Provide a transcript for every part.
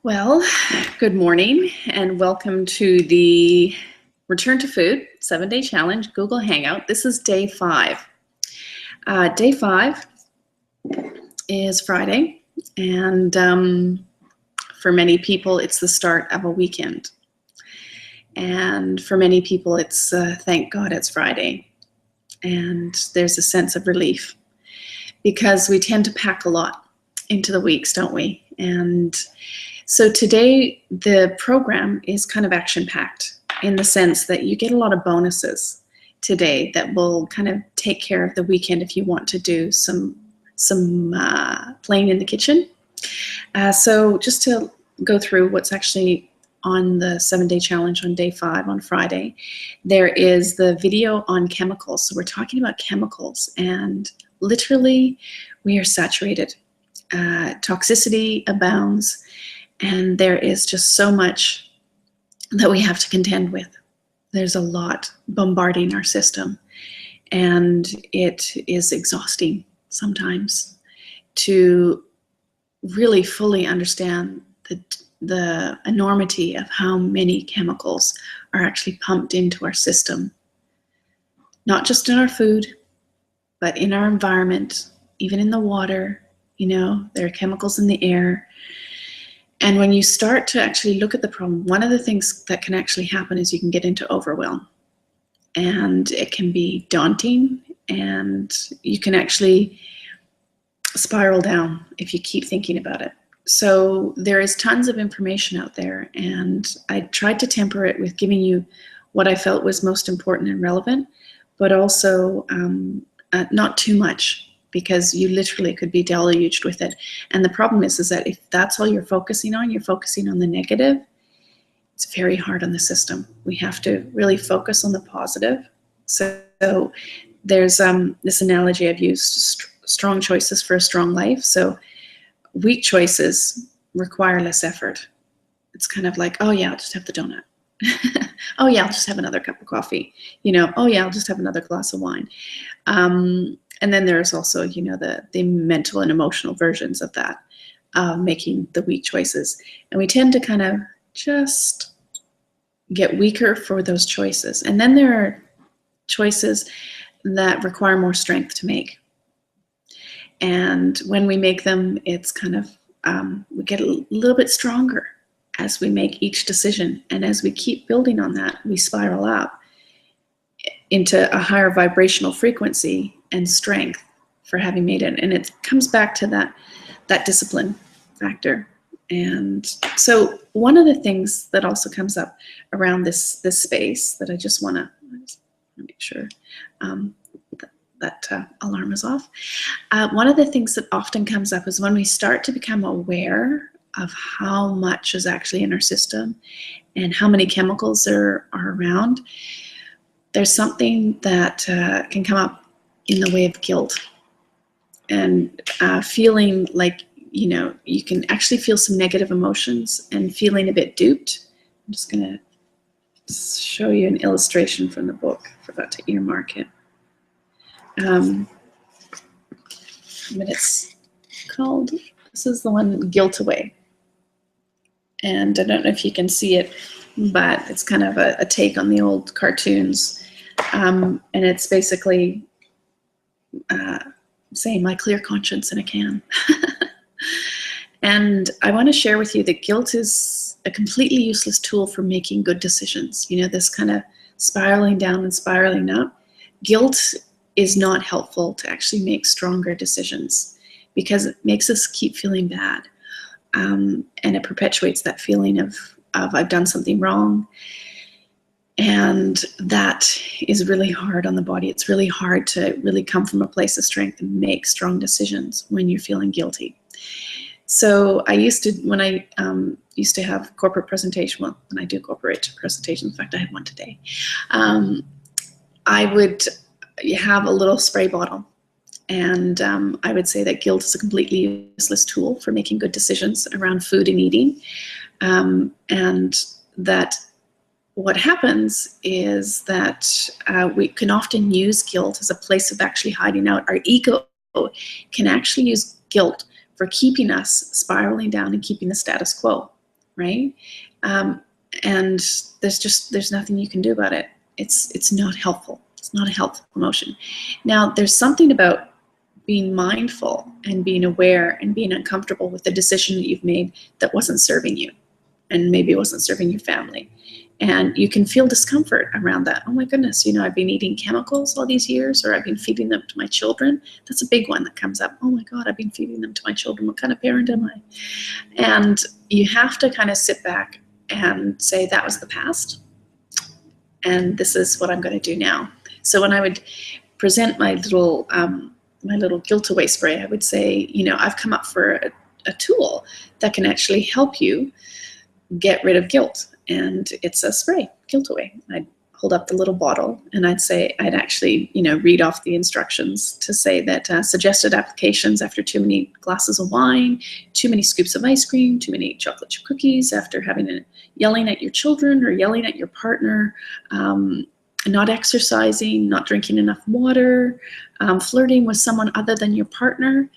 Well, good morning and welcome to the Return to Food 7-Day Challenge Google Hangout. This is day 5. Day 5 is Friday, and for many people it's the start of a weekend. And for many people it's thank God it's Friday. And there's a sense of relief because we tend to pack a lot into the weeks, don't we? And so today, the program is kind of action-packed in the sense that you get a lot of bonuses today that will kind of take care of the weekend if you want to do some playing in the kitchen. So just to go through what's actually on the 7-Day Challenge on day 5 on Friday, there is the video on chemicals. So we're talking about chemicals, and literally we are saturated. Toxicity abounds. And there is just so much that we have to contend with. There's a lot bombarding our system, and it is exhausting sometimes to really fully understand the enormity of how many chemicals are actually pumped into our system. Not just in our food, but in our environment, even in the water. You know, there are chemicals in the air. And when you start to actually look at the problem, one of the things that can actually happen is you can get into overwhelm. And it can be daunting, and you can actually spiral down if you keep thinking about it. So there is tons of information out there, and I tried to temper it with giving you what I felt was most important and relevant, but also not too much, because you literally could be deluged with it. And the problem is that if that's all you're focusing on the negative, it's very hard on the system. We have to really focus on the positive. So there's this analogy I've used, strong choices for a strong life. So weak choices require less effort. It's kind of like, oh yeah, I'll just have the donut. Oh yeah, I'll just have another cup of coffee. Oh yeah, I'll just have another glass of wine. And then there's also, the mental and emotional versions of that, making the weak choices. And we tend to kind of just get weaker for those choices. And then there are choices that require more strength to make. And when we make them, it's kind of, we get a little bit stronger as we make each decision. And as we keep building on that, we spiral up into a higher vibrational frequency and strength for having made it. And it comes back to that discipline factor. And so one of the things that also comes up around this space that I just want to make sure that alarm is off. One of the things that often comes up is when we start to become aware of how much is actually in our system and how many chemicals are around, there's something that can come up in the way of guilt, and feeling like, you can actually feel some negative emotions and feeling a bit duped. I'm just going to show you an illustration from the book. I forgot to earmark it. But it's called, this is the one, Guilt Away. And I don't know if you can see it, but it's kind of a take on the old cartoons. And it's basically saying my clear conscience in a can. And I want to share with you that guilt is a completely useless tool for making good decisions. This kind of spiraling down and spiraling up. Guilt is not helpful to actually make stronger decisions because it makes us keep feeling bad. And it perpetuates that feeling of I've done something wrong. And that is really hard on the body. It's really hard to really come from a place of strength and make strong decisions when you're feeling guilty. So I used to, when I used to have corporate presentation, well, when I do corporate presentations, in fact, I have one today, I would have a little spray bottle. And I would say that guilt is a completely useless tool for making good decisions around food and eating. And that what happens is that we can often use guilt as a place of actually hiding out. Our ego can actually use guilt for keeping us spiraling down and keeping the status quo. right? And there's nothing you can do about it. It's not helpful. It's not a helpful emotion. Now, there's something about being mindful and being aware and being uncomfortable with the decision that you've made that wasn't serving you, and maybe it wasn't serving your family. And you can feel discomfort around that. Oh my goodness, I've been eating chemicals all these years, or I've been feeding them to my children. That's a big one that comes up. Oh my God, I've been feeding them to my children. What kind of parent am I? And you have to kind of sit back and say, that was the past, and this is what I'm going to do now. So when I would present my little guilt away spray, I would say, I've come up for a tool that can actually help you get rid of guilt. And it's a spray, guilt away. I'd hold up the little bottle and I'd actually, read off the instructions to say that suggested applications after too many glasses of wine, too many scoops of ice cream, too many chocolate chip cookies, after yelling at your children or yelling at your partner, not exercising, not drinking enough water, flirting with someone other than your partner.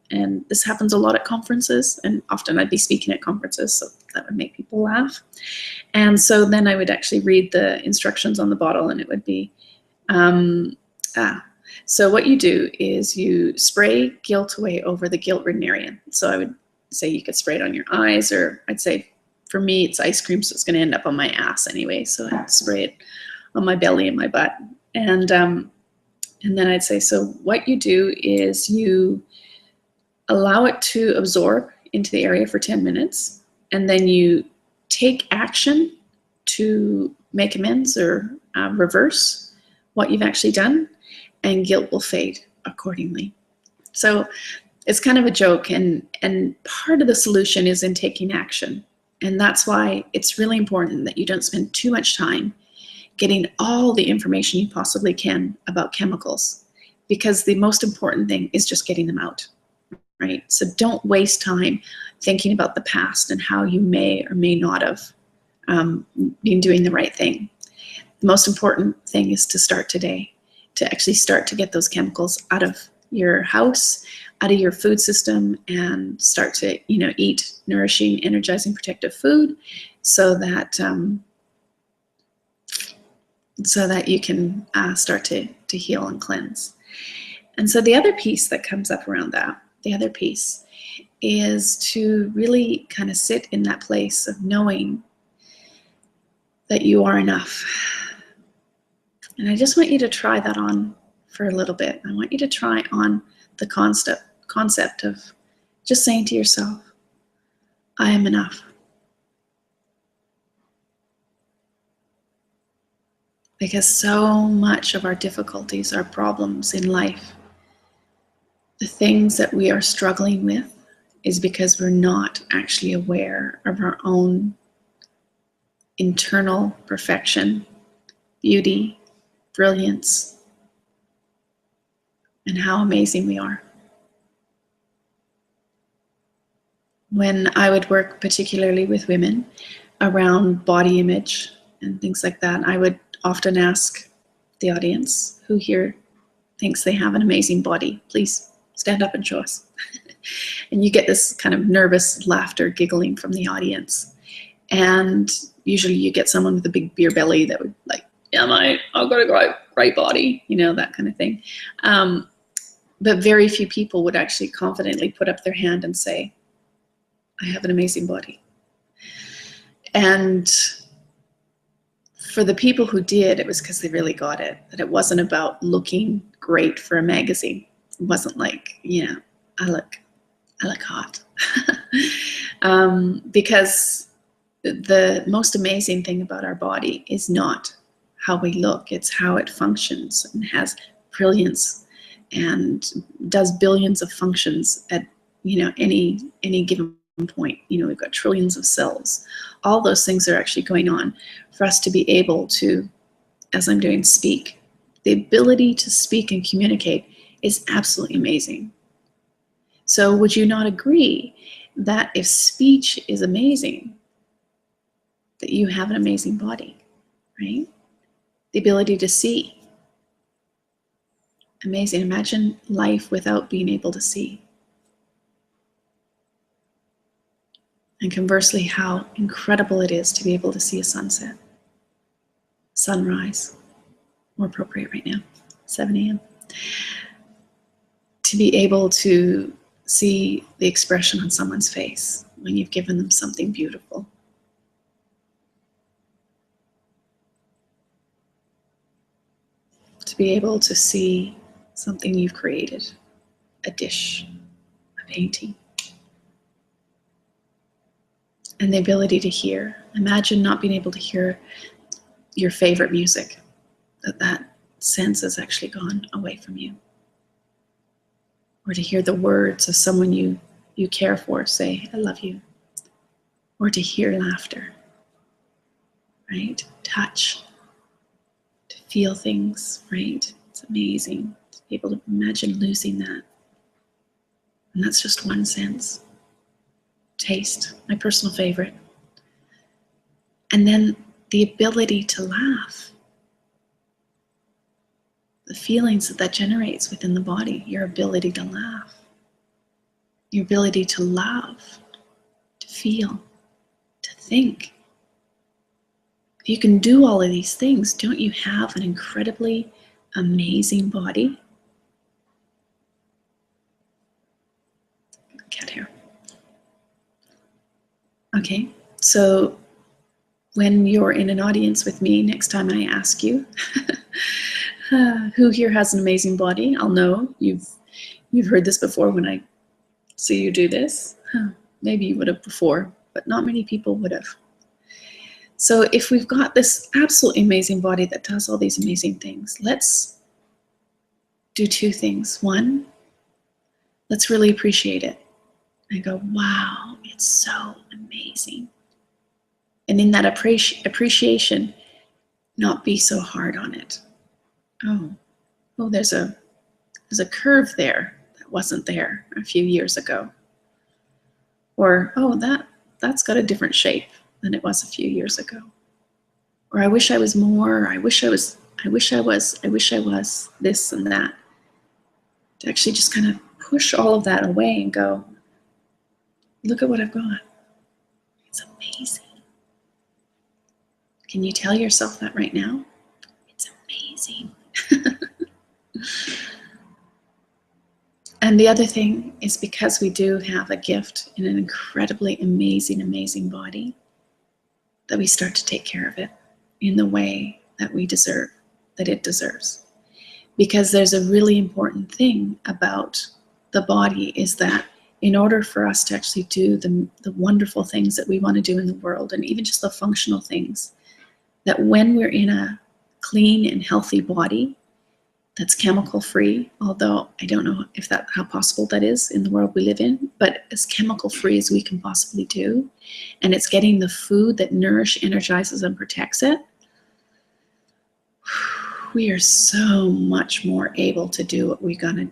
And this happens a lot at conferences, and often I'd be speaking at conferences, so that would make people laugh. And so then I would actually read the instructions on the bottle, and it would be, so what you do is you spray guilt away over the guilt-ridden area. So I would say you could spray it on your eyes, or I'd say for me it's ice cream, so it's going to end up on my ass anyway, so I'd spray it on my belly and my butt. And then I'd say, so what you do is you allow it to absorb into the area for 10 minutes, and then you take action to make amends or reverse what you've actually done, and guilt will fade accordingly. So it's kind of a joke, and part of the solution is in taking action. And that's why it's really important that you don't spend too much time getting all the information you possibly can about chemicals, because the most important thing is just getting them out. Right? So don't waste time thinking about the past and how you may or may not have been doing the right thing. The most important thing is to start today, to actually start to get those chemicals out of your house, out of your food system, and start to eat nourishing, energizing, protective food, so that you can start to heal and cleanse. And so the other piece that comes up around that, the other piece is to really kind of sit in that place of knowing that you are enough. And I just want you to try that on for a little bit. I want you to try on the concept of just saying to yourself, I am enough. Because so much of our difficulties, our problems in life, the things that we are struggling with, is because we're not actually aware of our own internal perfection, beauty, brilliance, and how amazing we are. When I would work particularly with women around body image and things like that, I would often ask the audience, who here thinks they have an amazing body? Please stand up and show us. And you get this kind of nervous laughter, giggling from the audience. And usually you get someone with a big beer belly that would like, yeah, I've got a great body, that kind of thing. But very few people would actually confidently put up their hand and say, I have an amazing body. And for the people who did, it was because they really got it, that it wasn't about looking great for a magazine. It wasn't like, I look hot. Because the most amazing thing about our body is not how we look, it's how it functions and has brilliance and does billions of functions at any given point. We've got trillions of cells. All those things are actually going on for us to be able to, as I'm doing, speak. The ability to speak and communicate is absolutely amazing. So would you not agree that if speech is amazing, that you have an amazing body, right? The ability to see. Amazing. Imagine life without being able to see. And conversely, how incredible it is to be able to see a sunset, sunrise, more appropriate right now, 7 a.m. To be able to see the expression on someone's face when you've given them something beautiful. To be able to see something you've created, a dish, a painting. And the ability to hear. Imagine not being able to hear your favorite music, that sense has actually gone away from you. Or to hear the words of someone you care for say, I love you. Or to hear laughter, right? Touch, to feel things, right? It's amazing to be able to imagine losing that. And that's just one sense. Taste, my personal favorite. And then the ability to laugh. The feelings that generates within the body, your ability to laugh, your ability to love, to feel, to think. If you can do all of these things, don't you have an incredibly amazing body? Cat hair. Okay, so when you're in an audience with me, next time I ask you, who here has an amazing body? I'll know you've heard this before when I see you do this. Maybe you would have before, but not many people would have. So if we've got this absolutely amazing body that does all these amazing things, let's do two things. One, let's really appreciate it and go, wow, it's so amazing. And in that appreciation, not be so hard on it. Oh, there's a curve there that wasn't there a few years ago. Or, oh, that's got a different shape than it was a few years ago. Or I wish I was more, I wish I was this and that. To actually just kind of push all of that away and go, look at what I've got. It's amazing. Can you tell yourself that right now? It's amazing. And the other thing is, because we do have a gift in an incredibly amazing body, that we start to take care of it in the way that we deserve, that it deserves. Because there's a really important thing about the body, is that in order for us to actually do the wonderful things that we want to do in the world, and even just the functional things, that when we're in a clean and healthy body that's chemical free, although I don't know if how possible that is in the world we live in, but as chemical free as we can possibly do, and it's getting the food that nourishes, energizes, and protects it, we are so much more able to do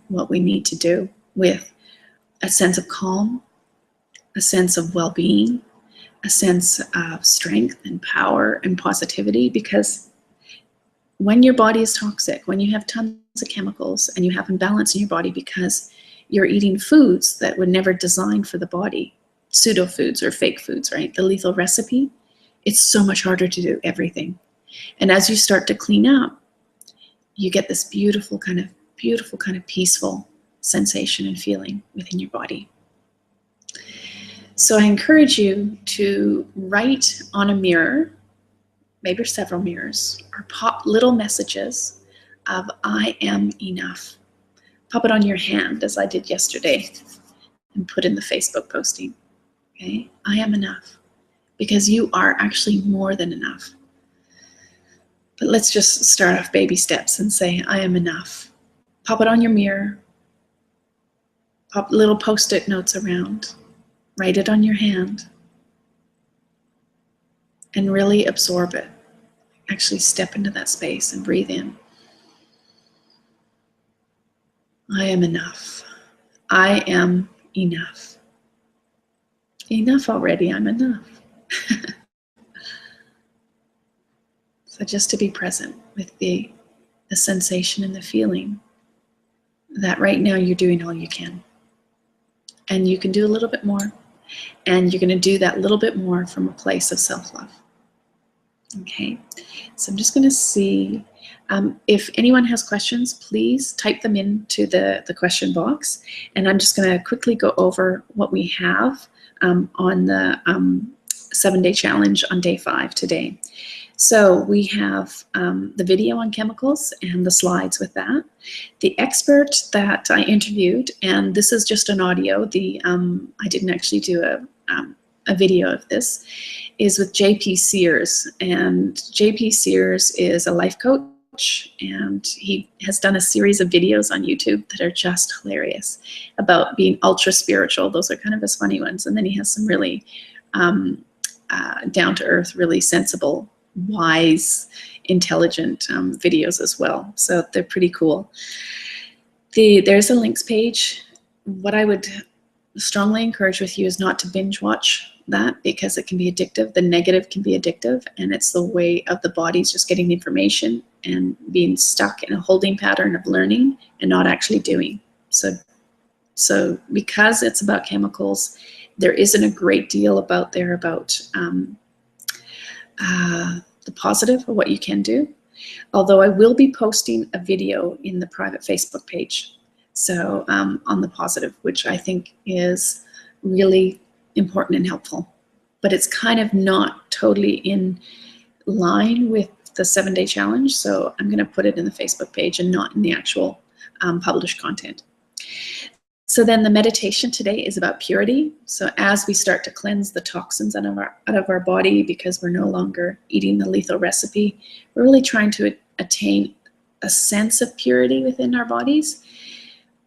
what we need to do with a sense of calm, a sense of well-being, a sense of strength and power and positivity. Because when your body is toxic, when you have tons of chemicals and you have imbalance in your body because you're eating foods that were never designed for the body, pseudo foods or fake foods, right? The lethal recipe, it's so much harder to do everything. And as you start to clean up, you get this beautiful kind of peaceful sensation and feeling within your body. So I encourage you to write on a mirror, maybe several mirrors, or pop little messages of I am enough. Pop it on your hand, as I did yesterday, and put in the Facebook posting. Okay, I am enough, because you are actually more than enough. But let's just start off baby steps and say, I am enough. Pop it on your mirror. Pop little post-it notes around. Write it on your hand. And really absorb it. Actually step into that space and breathe in. I am enough. I am enough. Enough already, I'm enough. So just to be present with the sensation and the feeling that right now you're doing all you can. And you can do a little bit more. And you're going to do that a little bit more from a place of self-love. Okay, so I'm just going to see if anyone has questions, please type them into the question box. And I'm just going to quickly go over what we have on the 7-day challenge on day 5 today. So we have the video on chemicals and the slides with that. The expert that I interviewed, and this is just an audio, I didn't actually do a video of this, is with JP Sears. And JP Sears is a life coach, and he has done a series of videos on YouTube that are just hilarious about being ultra spiritual. Those are kind of his funny ones. And then he has some really down to earth, really sensible, wise, intelligent videos as well. So they're pretty cool. There's a links page. What I would strongly encourage with you is not to binge watch that, because it can be addictive. The negative can be addictive, and it's the way of the body's just getting the information and being stuck in a holding pattern of learning and not actually doing. So because it's about chemicals, there isn't a great deal about the positive or what you can do. Although I will be posting a video in the private Facebook page, so on the positive, which I think is really important and helpful. But it's kind of not totally in line with the 7-day challenge, so I'm going to put it in the Facebook page and not in the actual published content. So then the meditation today is about purity. So as we start to cleanse the toxins out of our body, because we're no longer eating the lethal recipe, we're really trying to attain a sense of purity within our bodies.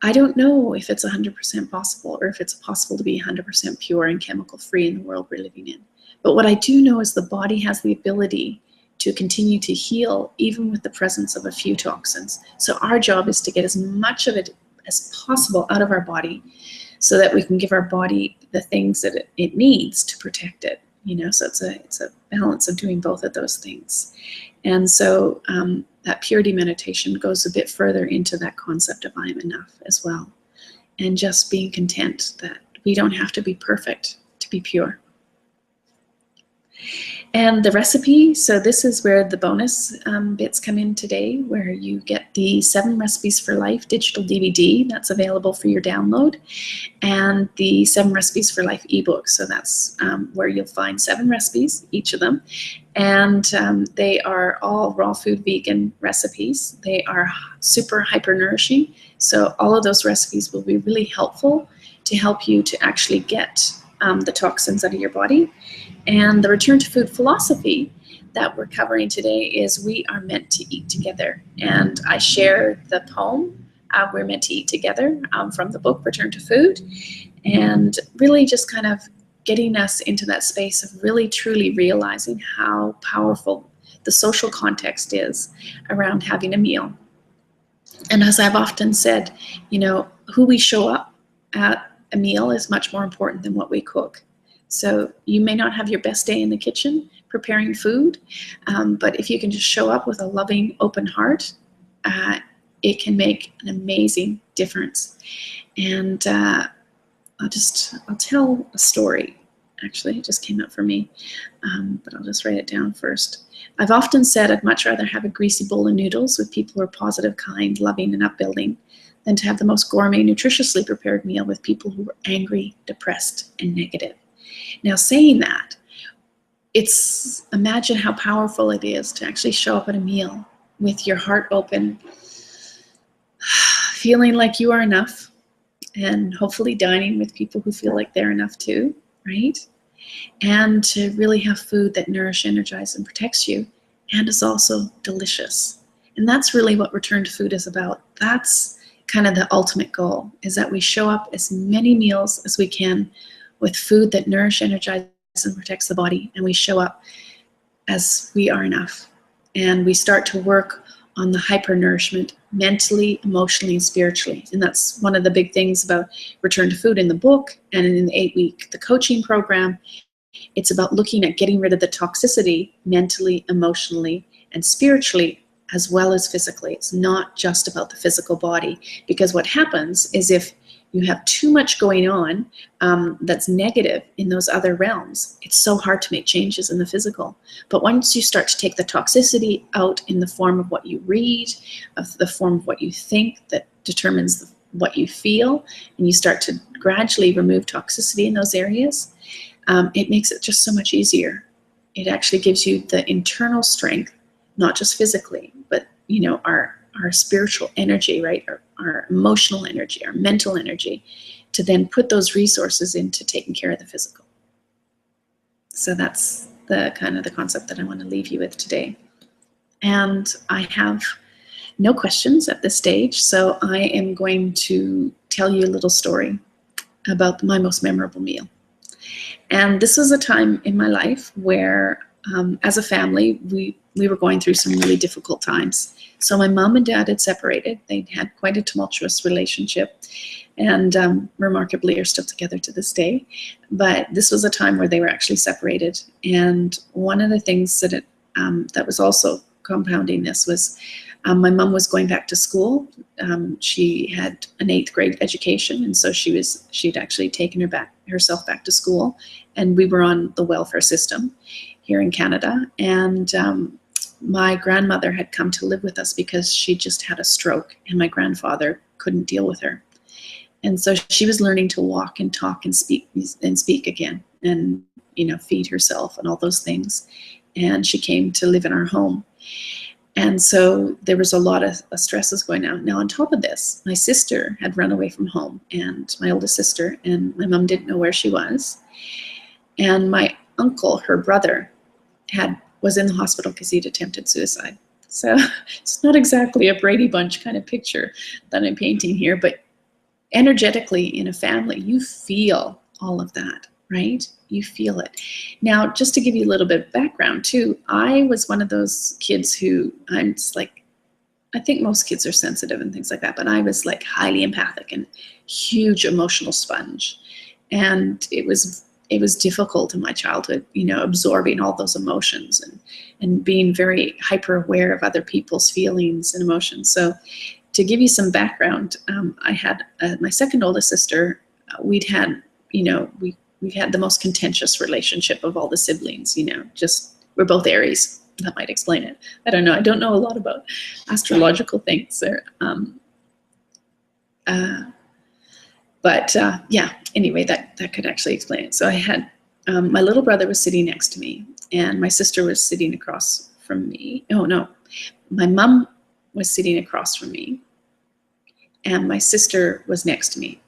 I don't know if it's 100% possible, or if it's possible to be 100% pure and chemical free in the world we're living in. But what I do know is the body has the ability to continue to heal even with the presence of a few toxins. So our job is to get as much of it as possible out of our body, so that we can give our body the things that it needs to protect it. So it's a balance of doing both of those things. And so that purity meditation goes a bit further into that concept of I am enough as well, and just being content that we don't have to be perfect to be pure. And the recipe, so this is where the bonus bits come in today, where you get the 7 Recipes for Life digital DVD that's available for your download, and the 7 Recipes for Life ebook. So that's where you'll find 7 recipes, each of them, and they are all raw food vegan recipes. They are super hyper nourishing, so all of those recipes will be really helpful to help you to actually get the toxins out of your body. And the return to food philosophy that we're covering today is we are meant to eat together. And I share the poem, We're Meant to Eat Together, from the book Return to Food, and really just kind of getting us into that space of really truly realizing how powerful the social context is around having a meal. And as I've often said, who we show up at a meal is much more important than what we cook. So you may not have your best day in the kitchen preparing food, but if you can just show up with a loving, open heart, it can make an amazing difference. And I'll tell a story. Actually, it just came up for me, but I'll just write it down first. I've often said I'd much rather have a greasy bowl of noodles with people who are positive, kind, loving, and upbuilding than to have the most gourmet, nutritiously prepared meal with people who are angry, depressed, and negative. Now, saying that, imagine how powerful it is to actually show up at a meal with your heart open, feeling like you are enough, and hopefully dining with people who feel like they're enough too, right? And to really have food that nourishes, energizes, and protects you, and is also delicious. And that's really what Return to Food is about. That's kind of the ultimate goal, is that we show up as many meals as we can with food that nourishes, energizes, and protects the body, and we show up as we are enough. And we start to work on the hyper-nourishment mentally, emotionally, and spiritually. And that's one of the big things about Return to Food in the book and in the 8-week, the coaching program. It's about looking at getting rid of the toxicity mentally, emotionally, and spiritually, as well as physically. It's not just about the physical body, because what happens is if you have too much going on that's negative in those other realms, it's so hard to make changes in the physical. But once you start to take the toxicity out in the form of what you read, of the form of what you think that determines what you feel, and you start to gradually remove toxicity in those areas, it makes it just so much easier. It actually gives you the internal strength, not just physically, but our spiritual energy, right? Our emotional energy, our mental energy, to then put those resources into taking care of the physical. So that's the kind of the concept that I want to leave you with today. And I have no questions at this stage, so I am going to tell you a little story about my most memorable meal. And this was a time in my life where, as a family, we were going through some really difficult times. So my mom and dad had separated. They'd had quite a tumultuous relationship, and remarkably are still together to this day. But this was a time where they were actually separated. And one of the things that that was also compounding this was my mom was going back to school. She had an 8th grade education, and so she'd actually taken herself back to school, and we were on the welfare system here in Canada. And my grandmother had come to live with us because she just had a stroke, and my grandfather couldn't deal with her. And so she was learning to walk and talk and speak again, and feed herself and all those things. And she came to live in our home. And so there was a lot of stresses going on. Now, on top of this, my sister had run away from home, and my oldest sister, and my mom didn't know where she was. And my uncle, her brother, was in the hospital because he'd attempted suicide. So it's not exactly a Brady Bunch kind of picture that I'm painting here, but energetically in a family, you feel all of that, right? You feel it. Now, just to give you a little bit of background too, I was one of those kids who, I think most kids are sensitive and things like that, but I was like highly empathic and huge emotional sponge. And it was difficult in my childhood, absorbing all those emotions and being very hyper aware of other people's feelings and emotions. So to give you some background, I had my second oldest sister. We've had the most contentious relationship of all the siblings, we're both Aries. That might explain it. I don't know. I don't know a lot about astrological things there. Yeah, anyway, that could actually explain it. So I had, my little brother was sitting next to me, and my sister was sitting across from me. Oh no, my mom was sitting across from me, and my sister was next to me,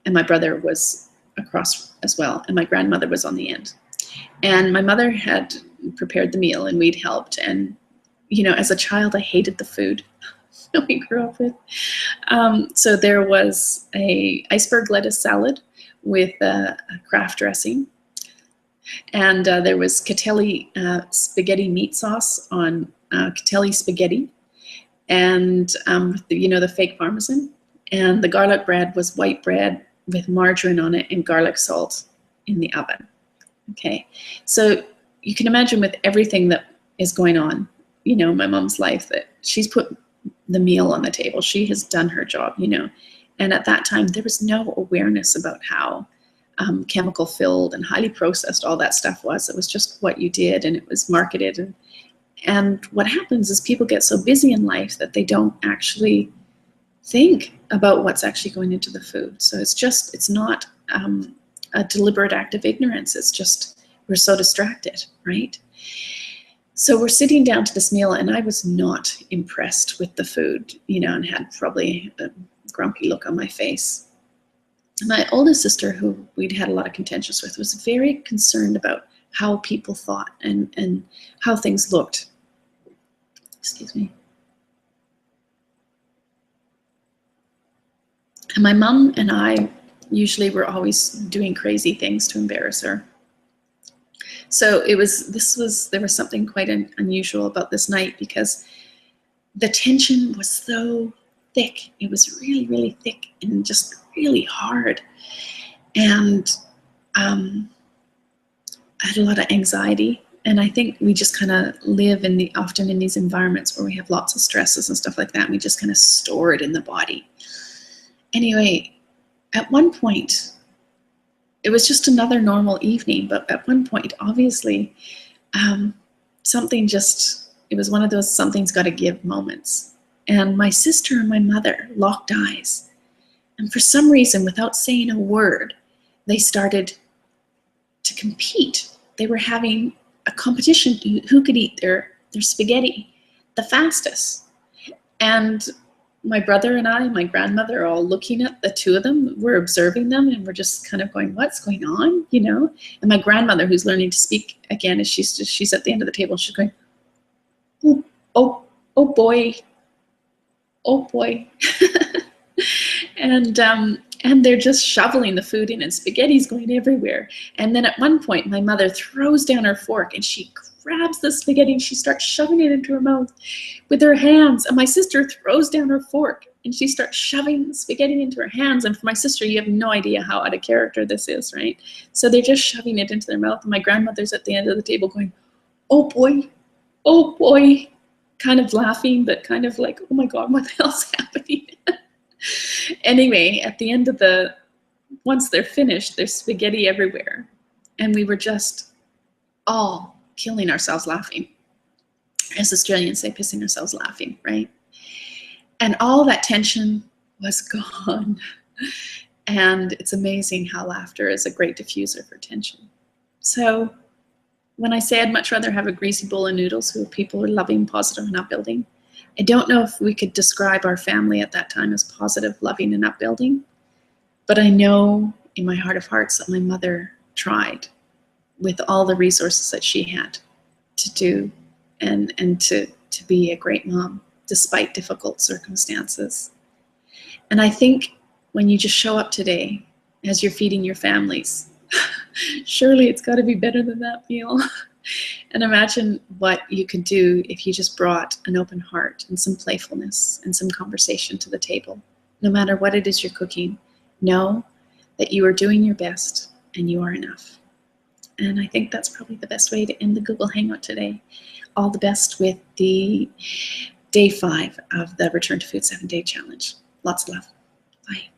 and my brother was across as well, and my grandmother was on the end. And my mother had prepared the meal, and we'd helped. And as a child, I hated the food that we grew up with. So there was a iceberg lettuce salad with a Kraft dressing, and there was Catelli spaghetti meat sauce on Catelli spaghetti, and the fake Parmesan. And the garlic bread was white bread with margarine on it and garlic salt in the oven. Okay, so you can imagine with everything that is going on, in my mom's life, that she's put the meal on the table. She has done her job, and at that time there was no awareness about how chemical filled and highly processed all that stuff was. It was just what you did, and it was marketed. And what happens is people get so busy in life that they don't actually think about what's actually going into the food. So it's not a deliberate act of ignorance. It's just we're so distracted, right? So we're sitting down to this meal, and I was not impressed with the food, and had probably a grumpy look on my face. My oldest sister, who we'd had a lot of contentious with, was very concerned about how people thought and how things looked. Excuse me. And my mom and I usually were always doing crazy things to embarrass her. So there was something quite unusual about this night, because the tension was so thick. It was really, really thick and just really hard. And I had a lot of anxiety. And I think we just kind of live often in these environments where we have lots of stresses and stuff like that. And we just kind of store it in the body. Anyway, At one point, it was just another normal evening, but at one point, obviously, something just, it was one of those something's got to give moments. And my sister and my mother locked eyes. And for some reason, without saying a word, they started to compete. They were having a competition who could eat their spaghetti the fastest. And my brother and I, my grandmother, are all looking at the two of them. We're observing them, and we're just kind of going, what's going on, you know? And my grandmother, who's learning to speak again, is she's at the end of the table. She's going, oh boy, oh boy. And they're just shoveling the food in, and spaghetti's going everywhere. And then at one point, my mother throws down her fork, and she grabs the spaghetti, and she starts shoving it into her mouth with her hands. And my sister throws down her fork, and she starts shoving the spaghetti into her hands. And for my sister, you have no idea how out of character this is, right? So they're just shoving it into their mouth. And my grandmother's at the end of the table going, oh boy, kind of laughing, but kind of like, oh my God, what the hell's happening? Anyway, at the end of once they're finished, there's spaghetti everywhere. And we were just all killing ourselves laughing. As Australians say, pissing ourselves laughing, right? And all that tension was gone. And it's amazing how laughter is a great diffuser for tension. So when I say I'd much rather have a greasy bowl of noodles who people are loving, positive, and upbuilding, I don't know if we could describe our family at that time as positive, loving, and upbuilding, but I know in my heart of hearts that my mother tried with all the resources that she had to do and to be a great mom despite difficult circumstances. And I think when you just show up today as you're feeding your families, surely it's got to be better than that meal. And imagine what you could do if you just brought an open heart and some playfulness and some conversation to the table. No matter what it is you're cooking, know that you are doing your best and you are enough. And I think that's probably the best way to end the Google Hangout today. All the best with the day 5 of the Return to Food 7-Day Challenge. Lots of love. Bye.